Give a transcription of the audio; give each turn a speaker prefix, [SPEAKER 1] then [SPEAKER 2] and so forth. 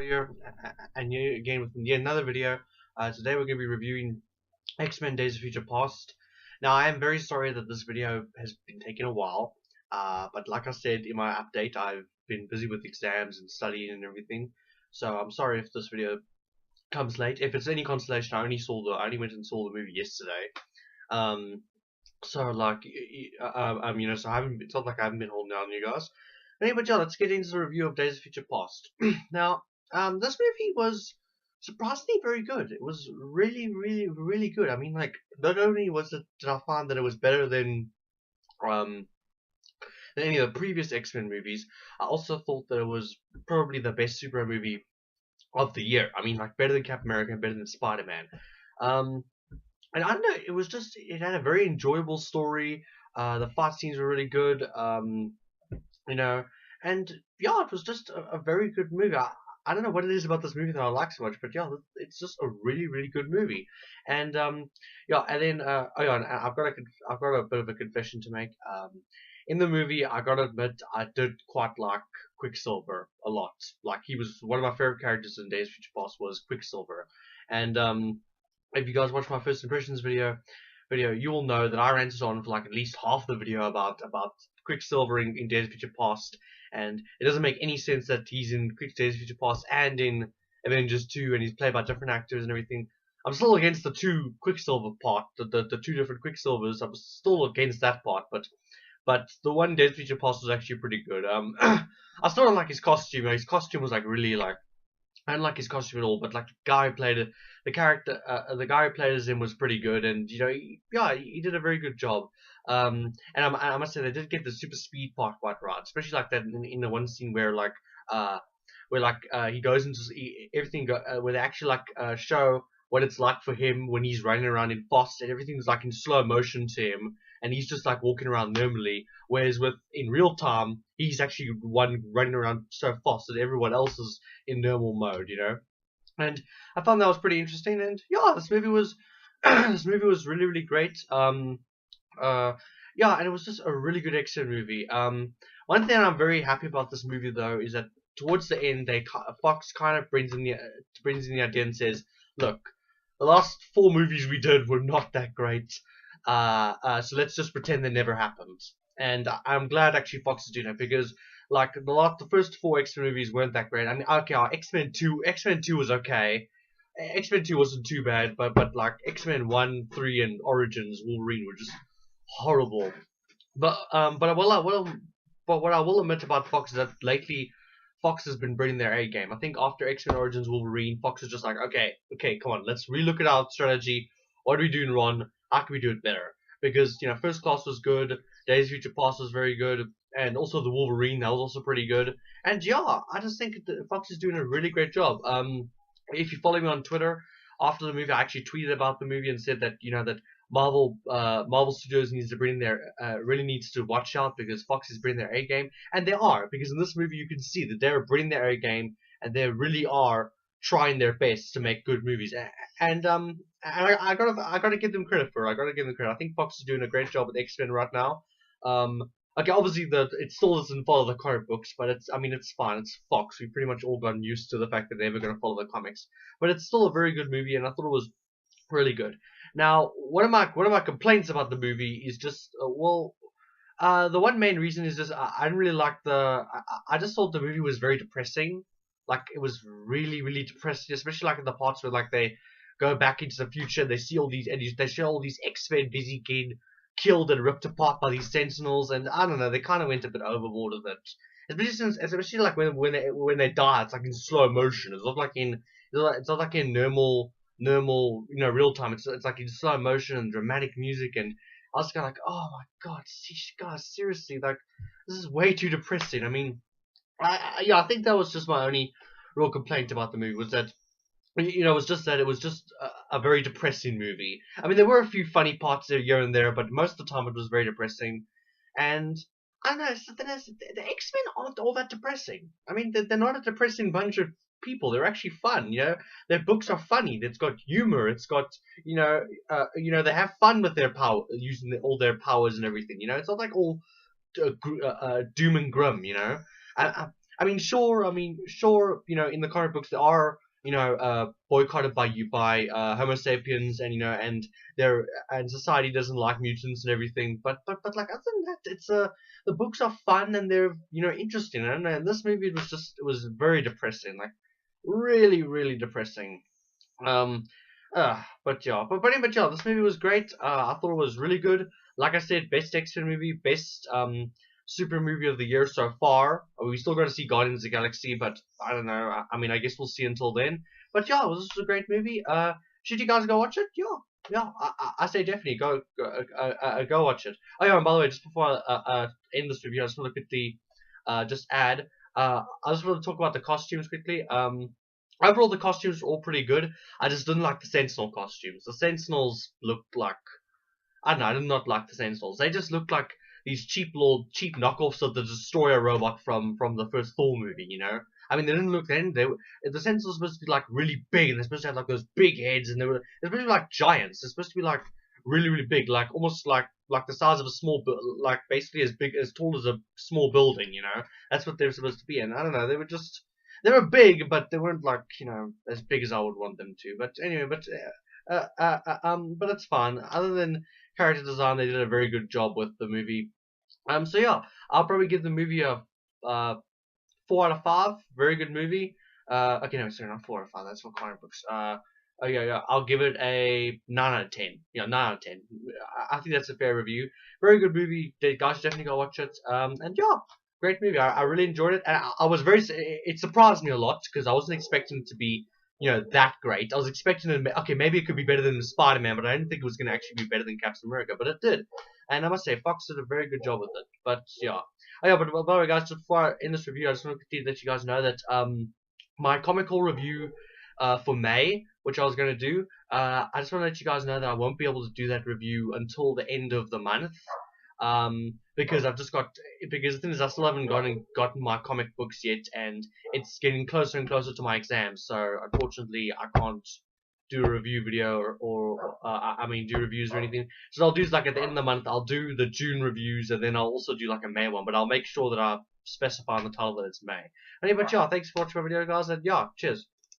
[SPEAKER 1] here, and you again with yet another video. Today we're going to be reviewing X-Men Days of Future Past. Now I am very sorry that this video has been taking a while, but like I said in my update, I've been busy with exams and studying and everything. So I'm sorry if this video comes late. If it's any consolation, I only went and saw the movie yesterday. So like, so it's not like I haven't been holding out on you guys. Anyway, but yeah, let's get into the review of Days of Future Past. Now, this movie was surprisingly very good. It was really, really, really good. I mean, like, not only did I find that it was better um, than any of the previous X-Men movies, I also thought that it was probably the best superhero movie of the year. I mean, like, better than Captain America, better than Spider-Man. Um, and I don't know, it had a very enjoyable story. The fight scenes were really good. You know, and yeah, it was just a very good movie. I don't know what it is about this movie that I like so much, but yeah, it's just a really, really good movie. And yeah, and then oh yeah, and I've got a bit of a confession to make. In the movie, I gotta admit, I did quite like Quicksilver a lot. Like, he was one of my favorite characters in Days of Future Past was Quicksilver. And if you guys watch my first impressions video, you will know that I ranted on for like at least half the video about Quicksilver in Days of Future Past, and it doesn't make any sense that he's in Days of Future Past and in Avengers 2, and he's played by different actors and everything. I'm still against the two Quicksilver part, the two different Quicksilvers. I'm still against that part, but the one Days of Future Past was actually pretty good. I still don't like his costume. His costume was like really like, I didn't like his costume at all, but like the guy who played it, the guy who played as him was pretty good, and you know, he did a very good job. And I must say they did get the super speed part quite right, especially like that in the one scene where he goes into where they actually show what it's like for him when he's running around in FOSS, and everything's like in slow motion to him, and he's just like walking around normally. Whereas in real time, he's actually one running around so fast that everyone else is in normal mode, you know. And I found that was pretty interesting. And yeah, this movie was this movie was really, really great. Yeah, and it was just a really good action movie. One thing I'm very happy about this movie though is that towards the end, Fox kind of brings in the idea and says, look, the last 4 movies we did were not that great. So let's just pretend they never happened. And I'm glad actually Fox is doing it, because like the first 4 X-Men movies weren't that great. I mean, okay, X-Men 2 was okay. X-Men 2 wasn't too bad, but like X-Men 1, 3, and Origins Wolverine were just horrible. But what I will admit about Fox is that lately Fox has been bringing their A game. I think after X-Men Origins Wolverine, Fox is just like, okay, come on, let's relook at our strategy. What are we doing wrong? How can we do it better? Because, you know, First Class was good, Days of Future Past was very good, and also the Wolverine, that was also pretty good. And yeah, I just think that Fox is doing a really great job. If you follow me on Twitter, after the movie, I actually tweeted about the movie and said that, you know, that Marvel Studios really needs to watch out, because Fox is bringing their A game, and they are, because in this movie you can see that they're bringing their A game, and they really are trying their best to make good movies. And I gotta give them credit for it. I gotta give them credit. I think Fox is doing a great job with X-Men right now. Okay, obviously it still doesn't follow the comic books, but it's fine. It's Fox. We've pretty much all gotten used to the fact that they're never gonna follow the comics. But it's still a very good movie, and I thought it was really good. Now, one of my complaints about the movie is just the one main reason is just I didn't really like I just thought the movie was very depressing. Like, it was really, really depressing, especially like in the parts where like they go back into the future, they see all these, and they show all these X-Men busy getting killed and ripped apart by these Sentinels, and I don't know, they kind of went a bit overboard with it. Especially like when they die, it's like in slow motion. It's not like in normal, you know, real time. It's like in slow motion and dramatic music, and I was kind of like, oh my god, guys, seriously, like, this is way too depressing. I mean, I think that was just my only real complaint about the movie, was that, you know, it was just that it was just a very depressing movie. I mean, there were a few funny parts there, here and there, but most of the time it was very depressing. And I don't know, the X-Men aren't all that depressing. I mean, they're not a depressing bunch of people. They're actually fun, you know. Their books are funny. It's got humor. It's got, you know, they have fun with their power, using all their powers and everything. You know, it's not like all doom and grim. You know, I mean, sure, you know, in the comic books, they are, you know, boycotted by Homo sapiens, and, you know, and they're, and society doesn't like mutants and everything. But like, other than that, it's the books are fun and they're, you know, interesting. And this movie was just, it was very depressing, like really, really depressing. Um, but yeah, this movie was great. I thought it was really good. Like I said, best X-Men movie, best super movie of the year so far. We still got to see Guardians of the Galaxy, but I don't know. I mean, I guess we'll see until then. But yeah, it was just a great movie. Should you guys go watch it? Yeah. I say definitely go watch it. Oh yeah, and by the way, just before I end this review, I just want to quickly just add. I just want to talk about the costumes quickly. Overall, the costumes were all pretty good. I just didn't like the Sentinel costumes. The Sentinels looked like, I don't know, I did not like the Sentinels. They just looked like these cheap knockoffs of the Destroyer robot from the first Thor movie. You know, I mean, they didn't look then. The Sentinels were supposed to be like really big, and they're supposed to have like those big heads, and they're supposed to be like giants. They're supposed to be like really really big, like almost like the size of a small, like basically as big as tall as a small building. You know, that's what they were supposed to be. And I don't know, they were big, but they weren't like, you know, as big as I would want them to. But anyway, but it's fine. Other than character design, they did a very good job with the movie. So yeah, I'll probably give the movie a 4 out of 5. Very good movie. Okay, no, sorry, not 4 out of 5. That's for comic books. Oh yeah, I'll give it a 9 out of 10. Yeah, 9 out of 10. I think that's a fair review. Very good movie. Guys should definitely go watch it. And yeah, great movie. I really enjoyed it, and I was very. It surprised me a lot because I wasn't expecting it to be, you know, that great. I was expecting it. Okay, maybe it could be better than Spider-Man, but I didn't think it was going to actually be better than Captain America. But it did, and I must say, Fox did a very good job with it. But yeah, oh yeah. But by the way, guys, just before I end this review, I just want to let you guys know that my comical review for May, which I was going to do, I just want to let you guys know that I won't be able to do that review until the end of the month. Because the thing is, I still haven't gotten my comic books yet, and it's getting closer and closer to my exams. So unfortunately, I can't do a review video do reviews or anything. So I'll do is like at the end of the month, I'll do the June reviews, and then I'll also do like a May one. But I'll make sure that I specify on the title that it's May. Anyway, but yeah, thanks for watching my video, guys, and yeah, cheers.